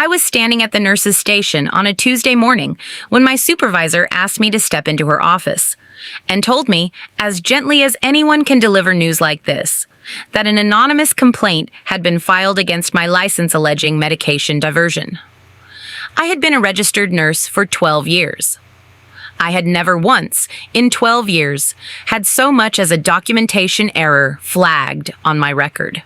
I was standing at the nurse's station on a Tuesday morning when my supervisor asked me to step into her office and told me, as gently as anyone can deliver news like this, that an anonymous complaint had been filed against my license alleging medication diversion. I had been a registered nurse for 12 years. I had never once, in 12 years, had so much as a documentation error flagged on my record.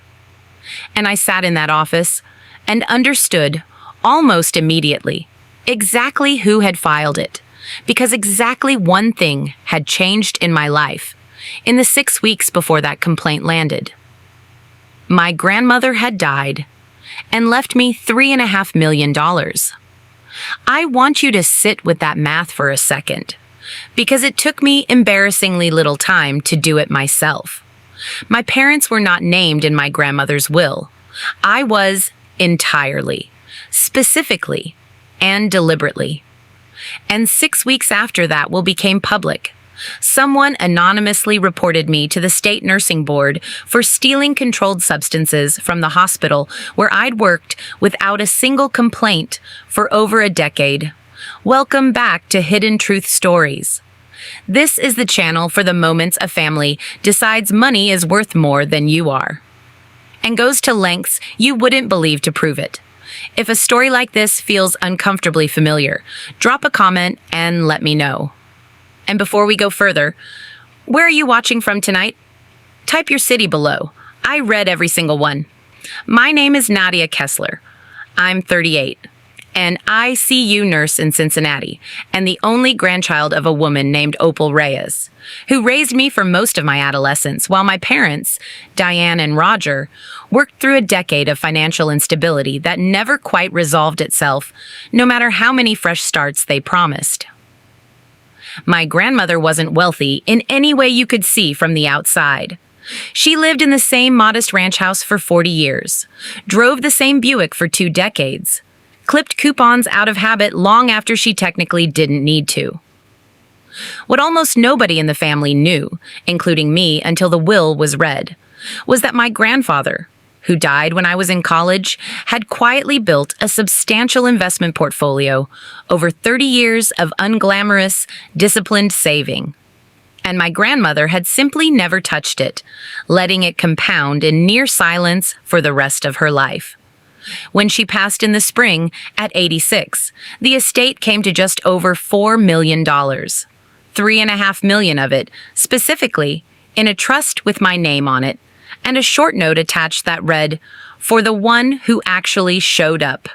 And I sat in that office and understood, almost immediately, exactly who had filed it, because exactly one thing had changed in my life in the 6 weeks before that complaint landed. My grandmother had died and left me $3.5 million. I want you to sit with that math for a second, because it took me embarrassingly little time to do it myself. My parents were not named in my grandmother's will. I was entirely, specifically, and deliberately. And 6 weeks after that will became public. Someone anonymously reported me to the state nursing board for stealing controlled substances from the hospital where I'd worked without a single complaint for over a decade. Welcome back to Hidden Truth Stories. This is the channel for the moments a family decides money is worth more than you are, and goes to lengths you wouldn't believe to prove it. If a story like this feels uncomfortably familiar, drop a comment and let me know. And before we go further, where are you watching from tonight? Type your city below. I read every single one. My name is Nadia Kessler. I'm 38, an ICU nurse in Cincinnati, and the only grandchild of a woman named Opal Reyes, who raised me for most of my adolescence, while my parents, Diane and Roger, worked through a decade of financial instability that never quite resolved itself, no matter how many fresh starts they promised. My grandmother wasn't wealthy in any way you could see from the outside. She lived in the same modest ranch house for 40 years, drove the same Buick for 2 decades, clipped coupons out of habit long after she technically didn't need to. What almost nobody in the family knew, including me until the will was read, was that my grandfather, who died when I was in college, had quietly built a substantial investment portfolio over 30 years of unglamorous, disciplined saving. And my grandmother had simply never touched it, letting it compound in near silence for the rest of her life. When she passed in the spring, at 86, the estate came to just over $4 million. $3.5 million of it, specifically, in a trust with my name on it, and a short note attached that read, "For the one who actually showed up."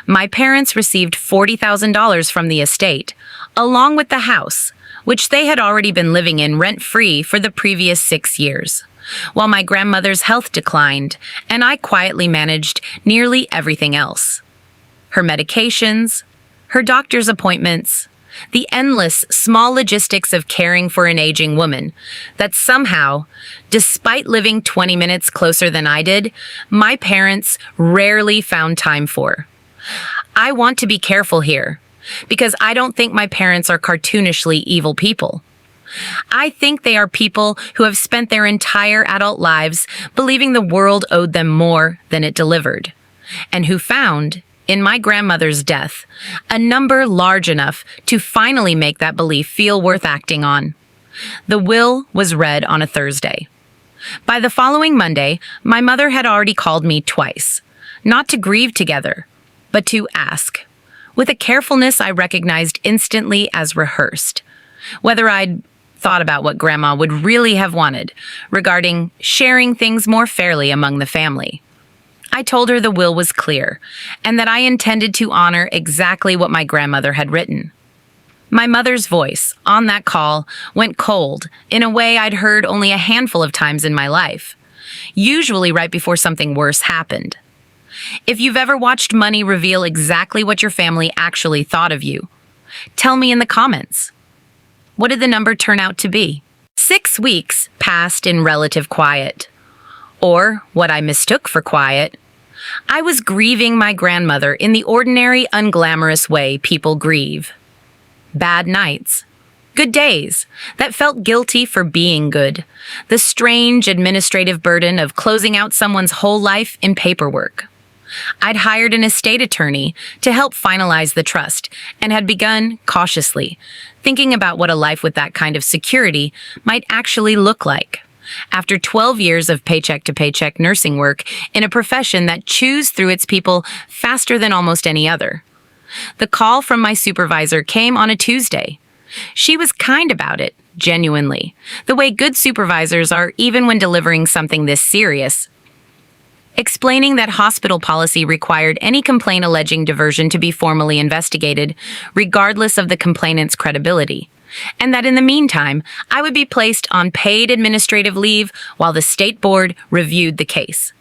My parents received $40,000 from the estate, along with the house, which they had already been living in rent-free for the previous 6 years, while my grandmother's health declined, and I quietly managed nearly everything else. Her medications, her doctor's appointments, the endless small logistics of caring for an aging woman that somehow, despite living 20 minutes closer than I did, my parents rarely found time for. I want to be careful here, because I don't think my parents are cartoonishly evil people. I think they are people who have spent their entire adult lives believing the world owed them more than it delivered, and who found, in my grandmother's death, a number large enough to finally make that belief feel worth acting on. The will was read on a Thursday. By the following Monday, my mother had already called me twice, not to grieve together, but to ask, with a carefulness I recognized instantly as rehearsed, whether I'd thought about what Grandma would really have wanted regarding sharing things more fairly among the family. I told her the will was clear, and that I intended to honor exactly what my grandmother had written. My mother's voice, on that call, went cold in a way I'd heard only a handful of times in my life, usually right before something worse happened. If you've ever watched money reveal exactly what your family actually thought of you, tell me in the comments. What did the number turn out to be? 6 weeks passed in relative quiet. Or what I mistook for quiet. I was grieving my grandmother in the ordinary, unglamorous way people grieve. Bad nights. Good days that felt guilty for being good. The strange administrative burden of closing out someone's whole life in paperwork. I'd hired an estate attorney to help finalize the trust and had begun, cautiously, thinking about what a life with that kind of security might actually look like. After 12 years of paycheck-to-paycheck nursing work in a profession that chews through its people faster than almost any other. The call from my supervisor came on a Tuesday. She was kind about it, genuinely, the way good supervisors are even when delivering something this serious. Explaining that hospital policy required any complaint alleging diversion to be formally investigated, regardless of the complainant's credibility, and that in the meantime, I would be placed on paid administrative leave while the state board reviewed the case.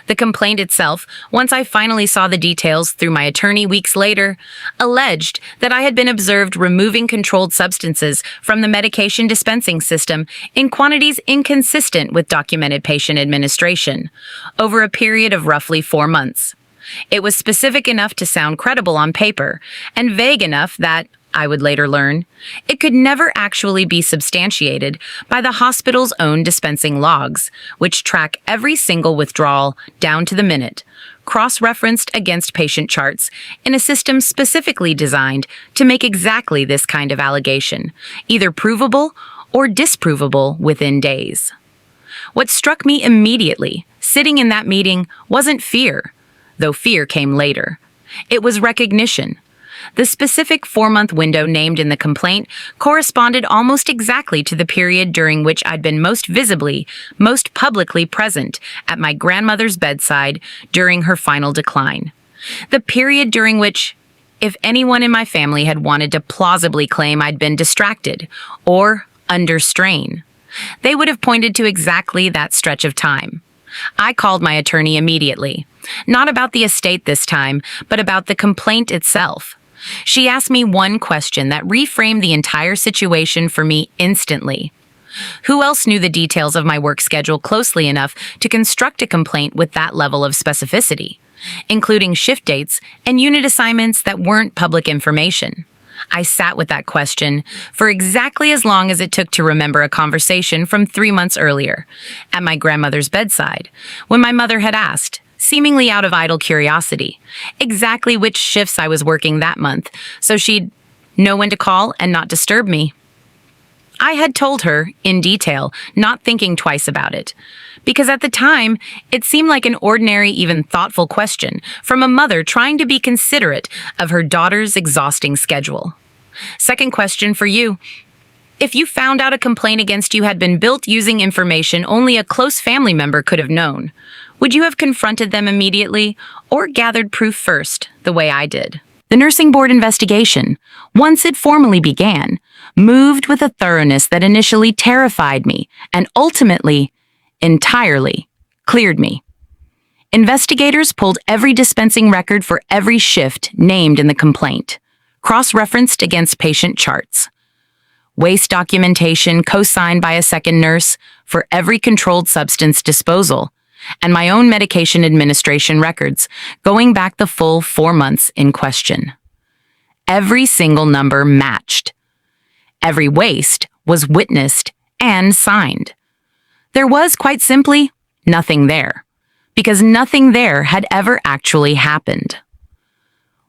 The complaint itself, once I finally saw the details through my attorney weeks later, alleged that I had been observed removing controlled substances from the medication dispensing system in quantities inconsistent with documented patient administration over a period of roughly 4 months. It was specific enough to sound credible on paper and vague enough that, I would later learn, it could never actually be substantiated by the hospital's own dispensing logs, which track every single withdrawal down to the minute, cross-referenced against patient charts in a system specifically designed to make exactly this kind of allegation, either provable or disprovable within days. What struck me immediately, sitting in that meeting, wasn't fear, though fear came later. It was recognition. The specific 4-month window named in the complaint corresponded almost exactly to the period during which I'd been most visibly, most publicly present at my grandmother's bedside during her final decline. The period during which, if anyone in my family had wanted to plausibly claim I'd been distracted or under strain, they would have pointed to exactly that stretch of time. I called my attorney immediately, not about the estate this time, but about the complaint itself. She asked me one question that reframed the entire situation for me instantly. Who else knew the details of my work schedule closely enough to construct a complaint with that level of specificity, including shift dates and unit assignments that weren't public information? I sat with that question for exactly as long as it took to remember a conversation from 3 months earlier, at my grandmother's bedside, when my mother had asked, seemingly out of idle curiosity, exactly which shifts I was working that month, so she'd know when to call and not disturb me. I had told her, in detail, not thinking twice about it, because at the time, it seemed like an ordinary, even thoughtful question from a mother trying to be considerate of her daughter's exhausting schedule. Second question for you. If you found out a complaint against you had been built using information only a close family member could have known, would you have confronted them immediately or gathered proof first, the way I did? The nursing board investigation, once it formally began, moved with a thoroughness that initially terrified me and ultimately, entirely, cleared me. Investigators pulled every dispensing record for every shift named in the complaint, cross-referenced against patient charts. Waste documentation co-signed by a second nurse for every controlled substance disposal, and my own medication administration records going back the full 4 months in question. Every single number matched. Every waste was witnessed and signed. There was, quite simply, nothing there, because nothing there had ever actually happened.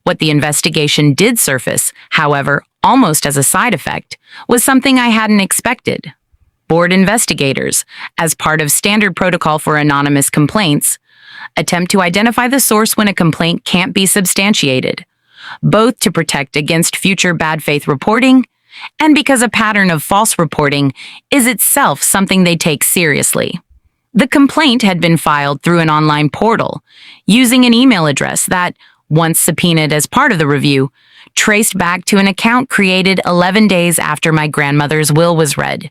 What the investigation did surface, however, almost as a side effect, was something I hadn't expected. Board investigators, as part of standard protocol for anonymous complaints, attempt to identify the source when a complaint can't be substantiated, both to protect against future bad faith reporting and because a pattern of false reporting is itself something they take seriously. The complaint had been filed through an online portal, using an email address that, once subpoenaed as part of the review, traced back to an account created 11 days after my grandmother's will was read,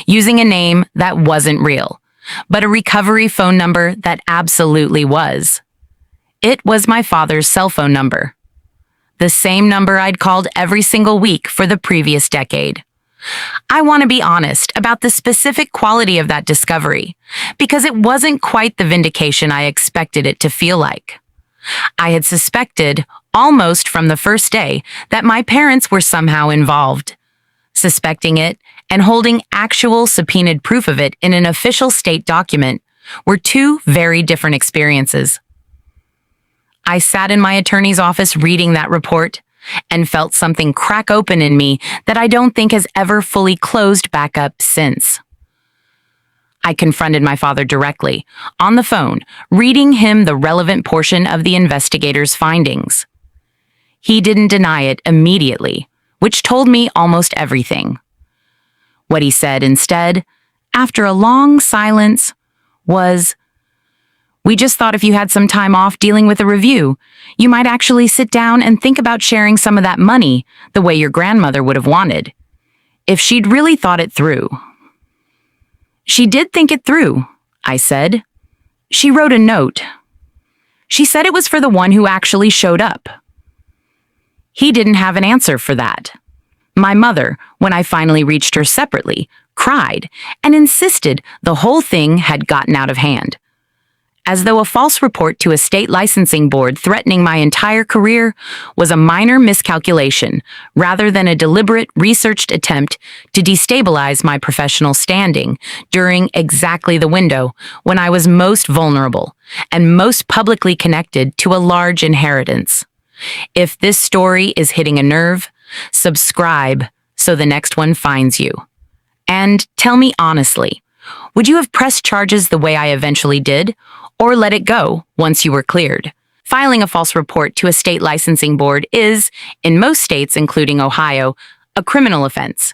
using a name that wasn't real, but a recovery phone number that absolutely was. It was my father's cell phone number. The same number I'd called every single week for the previous decade. I want to be honest about the specific quality of that discovery, because it wasn't quite the vindication I expected it to feel like. I had suspected, almost from the first day, that my parents were somehow involved. Suspecting it and holding actual subpoenaed proof of it in an official state document were two very different experiences. I sat in my attorney's office reading that report and felt something crack open in me that I don't think has ever fully closed back up since. I confronted my father directly, on the phone, reading him the relevant portion of the investigator's findings. He didn't deny it immediately, which told me almost everything. What he said instead, after a long silence, was, "We just thought if you had some time off dealing with a review, you might actually sit down and think about sharing some of that money the way your grandmother would have wanted, if she'd really thought it through." "She did think it through," I said. "She wrote a note. She said it was for the one who actually showed up." He didn't have an answer for that. My mother, when I finally reached her separately, cried and insisted the whole thing had gotten out of hand, as though a false report to a state licensing board threatening my entire career was a minor miscalculation rather than a deliberate, researched attempt to destabilize my professional standing during exactly the window when I was most vulnerable and most publicly connected to a large inheritance. If this story is hitting a nerve, subscribe so the next one finds you. And tell me honestly, would you have pressed charges the way I eventually did, or let it go once you were cleared? Filing a false report to a state licensing board is, in most states, including Ohio, a criminal offense.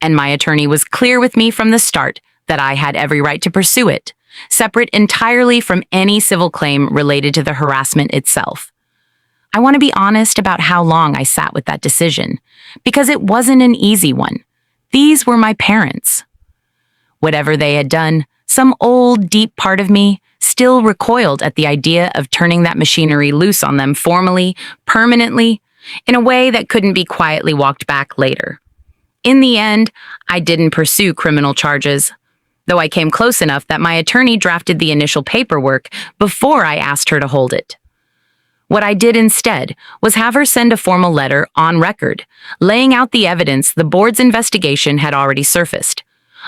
And my attorney was clear with me from the start that I had every right to pursue it, separate entirely from any civil claim related to the harassment itself. I want to be honest about how long I sat with that decision, because it wasn't an easy one. These were my parents. Whatever they had done, some old, deep part of me still recoiled at the idea of turning that machinery loose on them formally, permanently, in a way that couldn't be quietly walked back later. In the end, I didn't pursue criminal charges, though I came close enough that my attorney drafted the initial paperwork before I asked her to hold it. What I did instead was have her send a formal letter on record, laying out the evidence the board's investigation had already surfaced,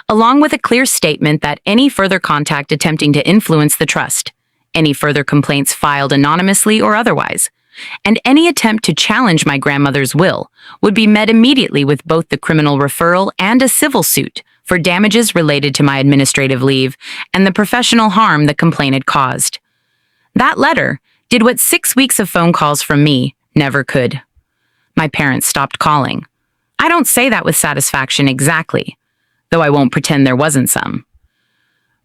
along with a clear statement that any further contact attempting to influence the trust, any further complaints filed anonymously or otherwise, and any attempt to challenge my grandmother's will would be met immediately with both the criminal referral and a civil suit for damages related to my administrative leave and the professional harm the complaint had caused. That letter did what 6 weeks of phone calls from me never could. My parents stopped calling. I don't say that with satisfaction exactly, though I won't pretend there wasn't some.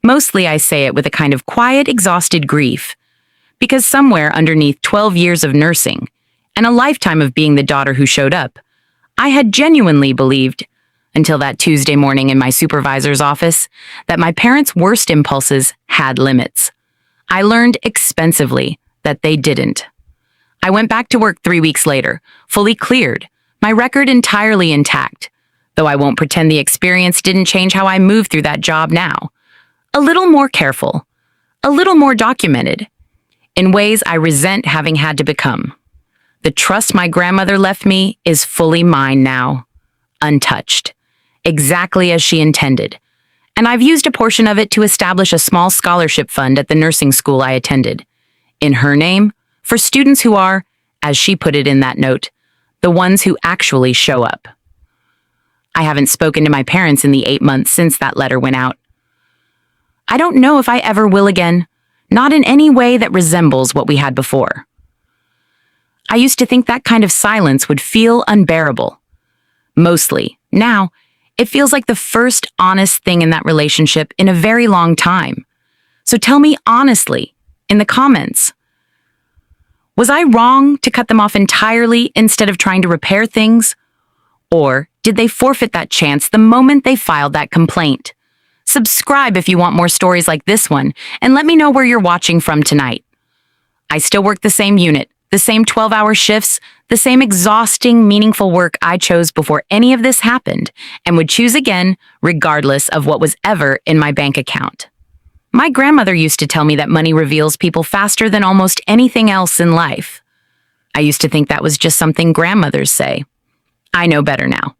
Mostly I say it with a kind of quiet, exhausted grief, because somewhere underneath 12 years of nursing and a lifetime of being the daughter who showed up, I had genuinely believed, until that Tuesday morning in my supervisor's office, that my parents' worst impulses had limits. I learned expensively that they didn't. I went back to work 3 weeks later, fully cleared, my record entirely intact, though I won't pretend the experience didn't change how I move through that job now. A little more careful, a little more documented, in ways I resent having had to become. The trust my grandmother left me is fully mine now, untouched, exactly as she intended, and I've used a portion of it to establish a small scholarship fund at the nursing school I attended, in her name, for students who are, as she put it in that note, the ones who actually show up. I haven't spoken to my parents in the 8 months since that letter went out. I don't know if I ever will again, not in any way that resembles what we had before. I used to think that kind of silence would feel unbearable. Mostly, now, it feels like the first honest thing in that relationship in a very long time. So tell me honestly, in the comments, was I wrong to cut them off entirely instead of trying to repair things? Or did they forfeit that chance the moment they filed that complaint? Subscribe if you want more stories like this one, and let me know where you're watching from tonight. I still work the same unit, the same 12-hour shifts, the same exhausting, meaningful work I chose before any of this happened, and would choose again regardless of what was ever in my bank account. My grandmother used to tell me that money reveals people faster than almost anything else in life. I used to think that was just something grandmothers say. I know better now.